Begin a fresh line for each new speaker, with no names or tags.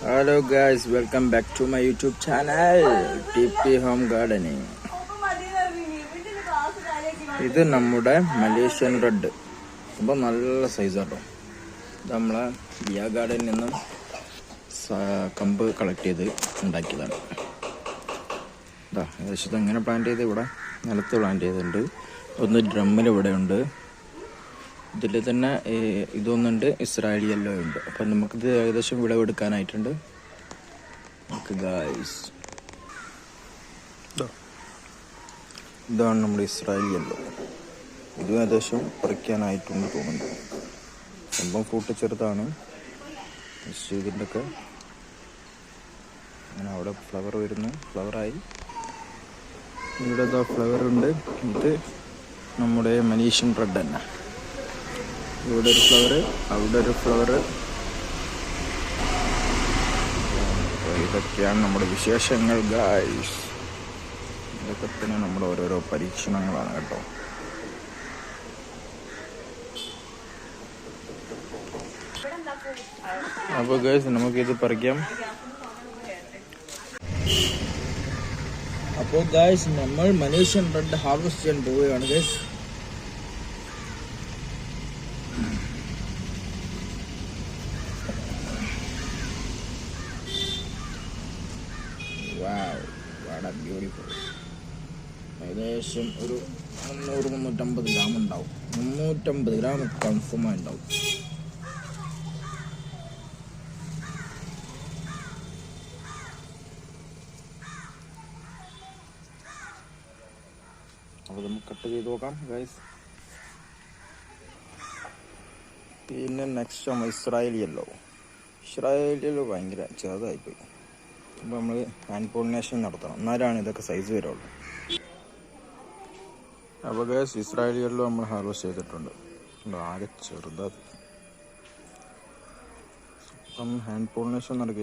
Hello guys, welcome back to my YouTube channel TP Home Gardening. ഇത് നമ്മുടെ Malaysian red. അപ്പോൾ നല്ല സൈസാട്ടോ. ഇത് നമ്മളെ ബിയ ഗാർഡനിൽ നിന്നും കമ്പ് കളക്ട് ചെയ്ത് ഉണ്ടാക്കിയതാണ്. ഇതാ ഏകദേശം എങ്ങനെ പ്ലാന്റ് ചെയ്ത് ഇവിടെ നിലത്ത് പ്ലാന്റ് ചെയ്തിട്ടുണ്ട്. ഒന്ന് ഡ്രമ്മിൽ ഇവിടെ ഉണ്ട്. ഇതിൽ തന്നെ ഇതൊന്നുണ്ട്, ഇസ്രായേലി യെല്ലോ ഉണ്ട്. അപ്പം നമുക്കിത് ഏകദേശം വിളവെടുക്കാനായിട്ടുണ്ട്. നമുക്ക് ഗായ്സ് ഇതാണ് നമ്മുടെ ഇസ്രായേലി യെല്ലോ. ഇതും ഏകദേശം പറിക്കാനായിട്ടുണ്ട് തോന്നുന്നു. സംഭവം ഫ്രൂട്ട് ചെറുതാണ്. ഇതിൻ്റെ ഒക്കെ അങ്ങനെ അവിടെ ഫ്ലവർ വരുന്നു. ഫ്ലവറായി ഇവിടെ ഫ്ലവർ ഉണ്ട്. ഇത് നമ്മുടെ മലേഷ്യൻ റെഡ് തന്നെ. ഇവിടെ ഒരു ഫ്ലവർ, അവിടെ ഒരു ഫ്ലവർ. ഇതൊക്കെയാണ് നമ്മുടെ വിശേഷങ്ങൾ ഗായ്സ്. ഇതൊക്കെ തന്നെ നമ്മുടെ ഓരോരോ പരീക്ഷണങ്ങളാണ് കേട്ടോ. അപ്പോൾ ഗായ്സ് നമുക്കിത് പറിക്കാം. അപ്പോൾ ഗായ്സ് നമ്മൾ മലേഷ്യൻ റെഡ് ഹാർവെസ്റ്റ് ചെയ്യാൻ പോവുകയാണ് ഗായ്സ്. ഏകദേശം ഒരു 300-350 ഗ്രാം ഉണ്ടാവും. 350 ഗ്രാം കൺഫേമായി ഉണ്ടാവും. അപ്പോൾ നമുക്ക് കട്ട് ചെയ്ത് നോക്കാം ഗൈസ്. പിന്നെ നെക്സ്റ്റ് നമ്മൾ ഇസ്രായേലി യെല്ലോ ഭയങ്കര ചെറുതായിപ്പോയി. അപ്പോൾ നമ്മൾ ഹാൻഡ് പോളിനേഷൻ നടത്തണം, എന്നാലാണ് ഇതൊക്കെ സൈസ് വരുള്ളൂ. അപ്പോൾ ഗൈസ് ഇസ്രായേലി യെല്ലോ നമ്മൾ ഹാർവെസ്റ്റ് ചെയ്തിട്ടുണ്ട്. ആകെ ചെറുതായി. അപ്പം ഹാൻഡ് പോളിനേഷൻ നടക്കുക.